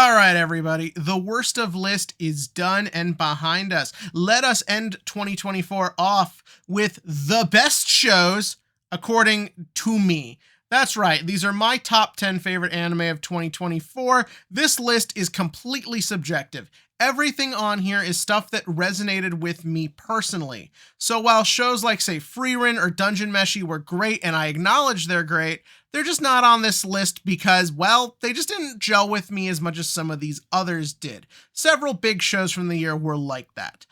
All right, everybody. The worst of list is done and behind us. Let us end 2024 off with the best shows, according to me. That's right. These are my top 10 favorite anime of 2024. This list is completely subjective. Everything on here is stuff that resonated with me personally. So while shows like, say, Frieren or Dungeon Meshi were great, and I acknowledge they're great, they're just not on this list because, well, they just didn't gel with me as much as some of these others did. Several big shows from the year were like that.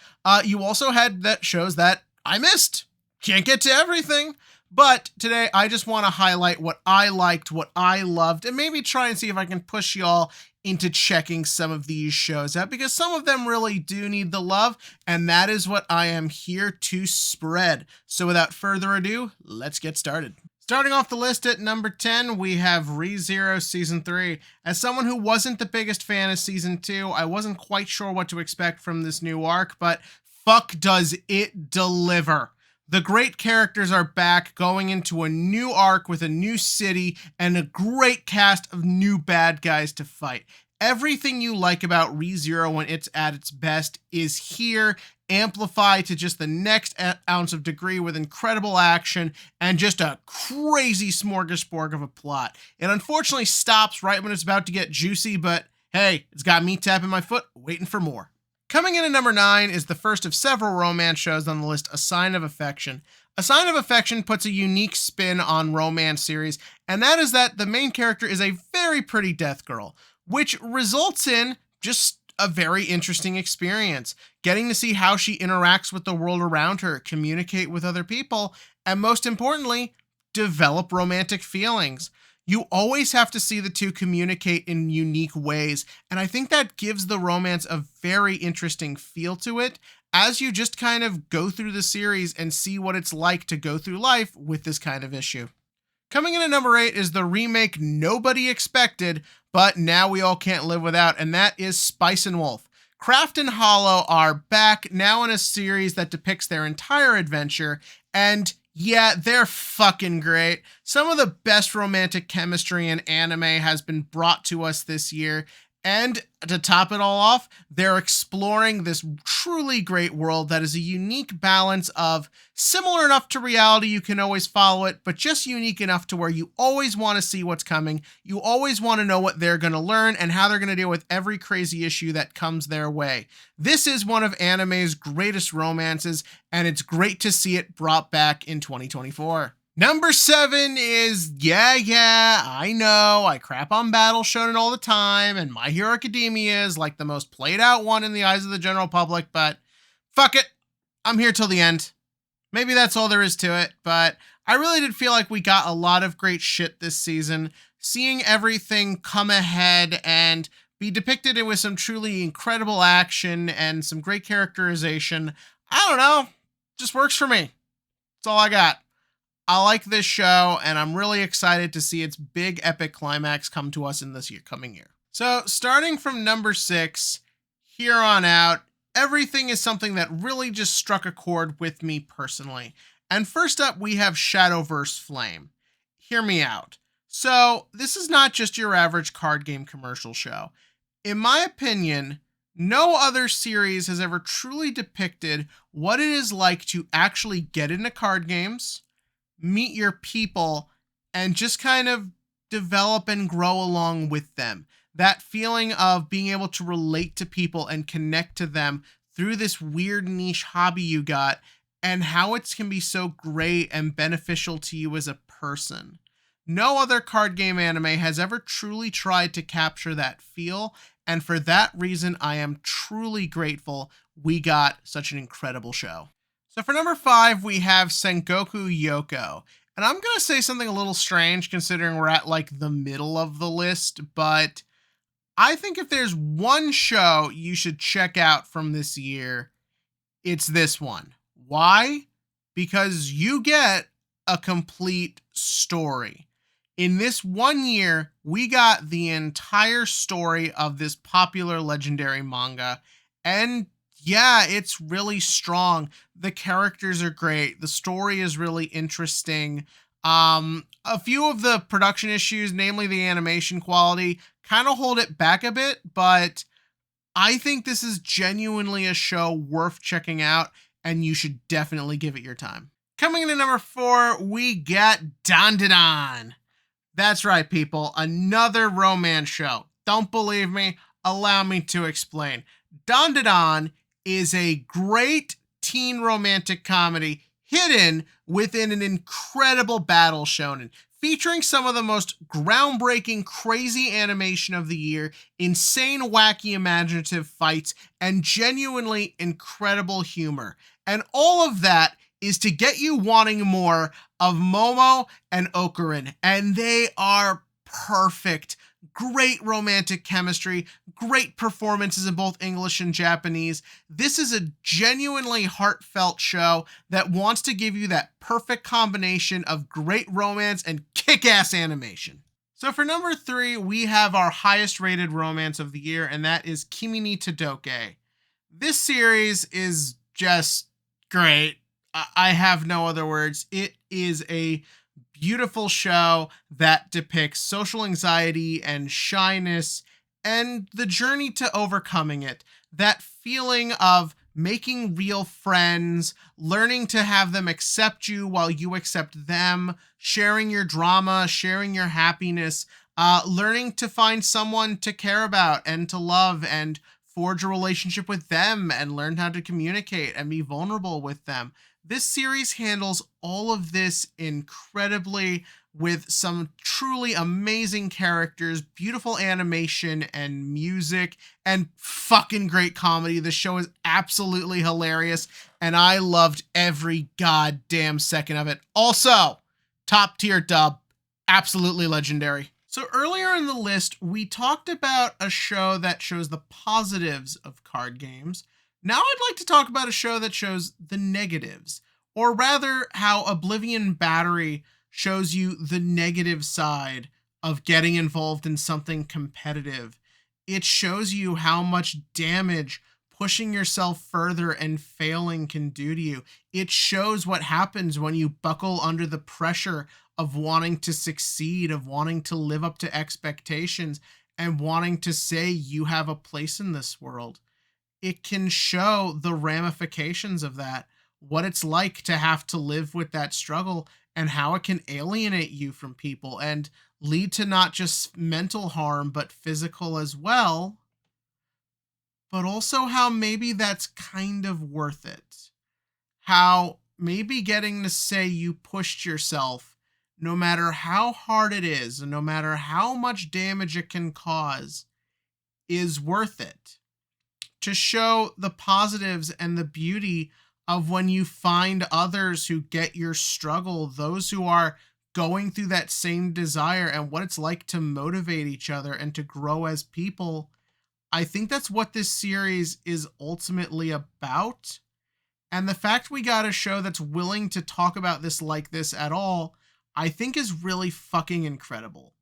You also had shows that I missed. Can't get to everything. But today, I just want to highlight what I liked, what I loved, and maybe try and see if I can push y'all into checking some of these shows out, because some of them really do need the love, and that is what I am here to spread. So without further ado, let's get started. Starting off the list at number 10, we have ReZero Season 3. As someone who wasn't the biggest fan of Season 2, I wasn't quite sure what to expect from this new arc, but fuck does it deliver. The great characters are back, going into a new arc with a new city and a great cast of new bad guys to fight. Everything you like about ReZero when it's at its best is here, amplified to just the next ounce of degree with incredible action and just a crazy smorgasbord of a plot. It unfortunately stops right when it's about to get juicy, but hey, it's got me tapping my foot, waiting for more. Coming in at number 9 is the first of several romance shows on the list, A Sign of Affection. A Sign of Affection puts a unique spin on romance series, and that is that the main character is a very pretty death girl, which results in just a very interesting experience. Getting to see how she interacts with the world around her, communicate with other people, and most importantly, develop romantic feelings. You always have to see the two communicate in unique ways, and I think that gives the romance a very interesting feel to it as you just kind of go through the series and see what it's like to go through life with this kind of issue. Coming in at number 8 is the remake nobody expected, but now we all can't live without, and that is Spice and Wolf. Craft and Hollow are back, now in a series that depicts their entire adventure, and yeah, they're fucking great. Some of the best romantic chemistry in anime has been brought to us this year. And to top it all off, they're exploring this truly great world that is a unique balance of similar enough to reality you can always follow it, but just unique enough to where you always want to see what's coming. You always want to know what they're going to learn and how they're going to deal with every crazy issue that comes their way. This is one of anime's greatest romances, and it's great to see it brought back in 2024. Number 7 is, yeah, I know, I crap on Battle Shonen all the time, and My Hero Academia is like the most played out one in the eyes of the general public, but fuck it, I'm here till the end. Maybe that's all there is to it, but I really did feel like we got a lot of great shit this season. Seeing everything come ahead and be depicted with some truly incredible action and some great characterization, I don't know, just works for me. That's all I got. I like this show, and I'm really excited to see its big epic climax come to us in this coming year. So starting from number 6, here on out, everything is something that really just struck a chord with me personally. And first up, we have Shadowverse Flame. Hear me out. So this is not just your average card game commercial show. In my opinion, no other series has ever truly depicted what it is like to actually get into card games, meet your people, and just kind of develop and grow along with them. That feeling of being able to relate to people and connect to them through this weird niche hobby you got, and how it can be so great and beneficial to you as a person. No other card game anime has ever truly tried to capture that feel, and for that reason, I am truly grateful we got such an incredible show. So for number 5, we have Soku Yoko. And I'm going to say something a little strange considering we're at like the middle of the list, but I think if there's one show you should check out from this year, it's this one. Why? Because you get a complete story. In this one year, we got the entire story of this popular legendary manga, and yeah, it's really strong. The characters are great. The story is really interesting. A few of the production issues, namely the animation quality, kind of hold it back a bit, but I think this is genuinely a show worth checking out, and you should definitely give it your time. Coming in at number 4, we got Dondon. That's right, people. Another romance show. Don't believe me? Allow me to explain. Dondon is a great teen romantic comedy hidden within an incredible battle shonen, featuring some of the most groundbreaking, crazy animation of the year, insane, wacky, imaginative fights, and genuinely incredible humor. And all of that is to get you wanting more of Momo and Okurin, and they are perfect. Great romantic chemistry, great performances in both English and Japanese. This is a genuinely heartfelt show that wants to give you that perfect combination of great romance and kick-ass animation. So for number 3, we have our highest rated romance of the year, and that is Kimini Takei. This series is just great. I have no other words. It is a beautiful show that depicts social anxiety and shyness and the journey to overcoming it. That feeling of making real friends, learning to have them accept you while you accept them, sharing your drama, sharing your happiness, learning to find someone to care about and to love and forge a relationship with them and learn how to communicate and be vulnerable with them. This series handles all of this incredibly with some truly amazing characters, beautiful animation and music, and fucking great comedy. The show is absolutely hilarious, and I loved every goddamn second of it. Also, top tier dub, absolutely legendary. So earlier in the list, we talked about a show that shows the positives of card games. Now I'd like to talk about a show that shows the negatives, or rather how Oblivion Battery shows you the negative side of getting involved in something competitive. It shows you how much damage pushing yourself further and failing can do to you. It shows what happens when you buckle under the pressure of wanting to succeed, of wanting to live up to expectations, and wanting to say you have a place in this world. It can show the ramifications of that, what it's like to have to live with that struggle, and how it can alienate you from people and lead to not just mental harm, but physical as well. But also how maybe that's kind of worth it. How maybe getting to say you pushed yourself, no matter how hard it is, and no matter how much damage it can cause, is worth it. To show the positives and the beauty of when you find others who get your struggle, those who are going through that same desire, and what it's like to motivate each other and to grow as people. I think that's what this series is ultimately about. And the fact we got a show that's willing to talk about this like this at all, I think is really fucking incredible.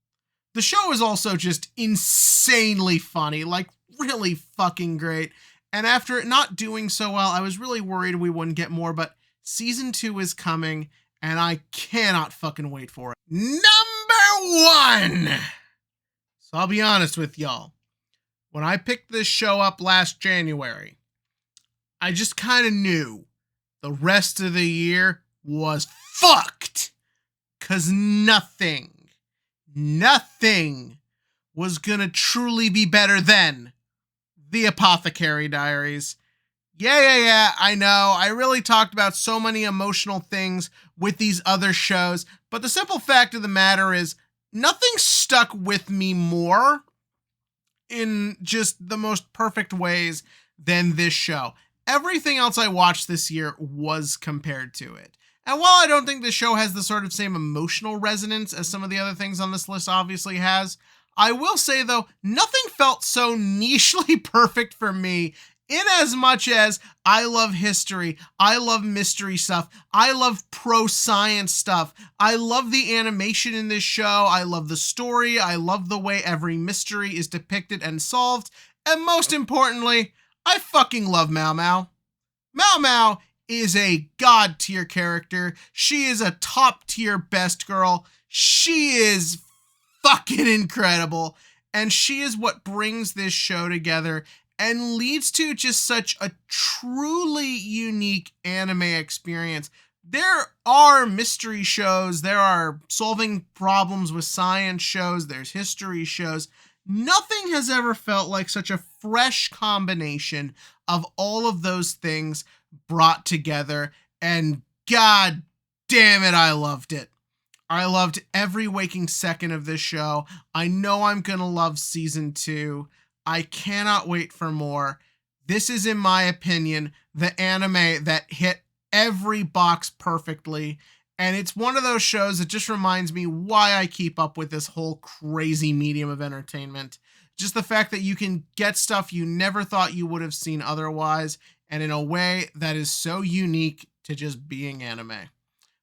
The show is also just insanely funny, like really fucking great. And after it not doing so well, I was really worried we wouldn't get more, but season 2 is coming, and I cannot fucking wait for it. Number 1! So I'll be honest with y'all. When I picked this show up last January, I just kind of knew the rest of the year was fucked. 'Cause nothing was gonna truly be better than The Apothecary Diaries. Yeah, I know. I really talked about so many emotional things with these other shows, but the simple fact of the matter is nothing stuck with me more in just the most perfect ways than this show. Everything else I watched this year was compared to it. And while I don't think the show has the sort of same emotional resonance as some of the other things on this list obviously has, I will say, though, nothing felt so nichely perfect for me, in as much as I love history, I love mystery stuff, I love pro-science stuff, I love the animation in this show, I love the story, I love the way every mystery is depicted and solved, and most importantly, I fucking love Mao Mao. Mao Mao is a god tier character. She is a top tier best girl. She is fucking incredible. And she is what brings this show together and leads to just such a truly unique anime experience. There are mystery shows, there are solving problems with science shows, there's history shows. Nothing has ever felt like such a fresh combination of all of those things brought together, and god damn it, I loved it. I loved every waking second of this show. I know I'm gonna love season 2. I cannot wait for more. This is, in my opinion, the anime that hit every box perfectly. And it's one of those shows that just reminds me why I keep up with this whole crazy medium of entertainment. Just the fact that you can get stuff you never thought you would have seen otherwise, and in a way that is so unique to just being anime.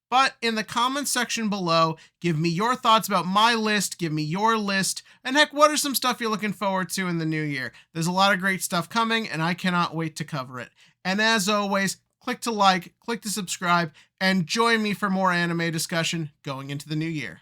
But in the comments section below, give me your thoughts about my list, give me your list, and heck, what are some stuff you're looking forward to in the new year? There's a lot of great stuff coming, and I cannot wait to cover it. And as always, click to like, click to subscribe, and join me for more anime discussion going into the new year.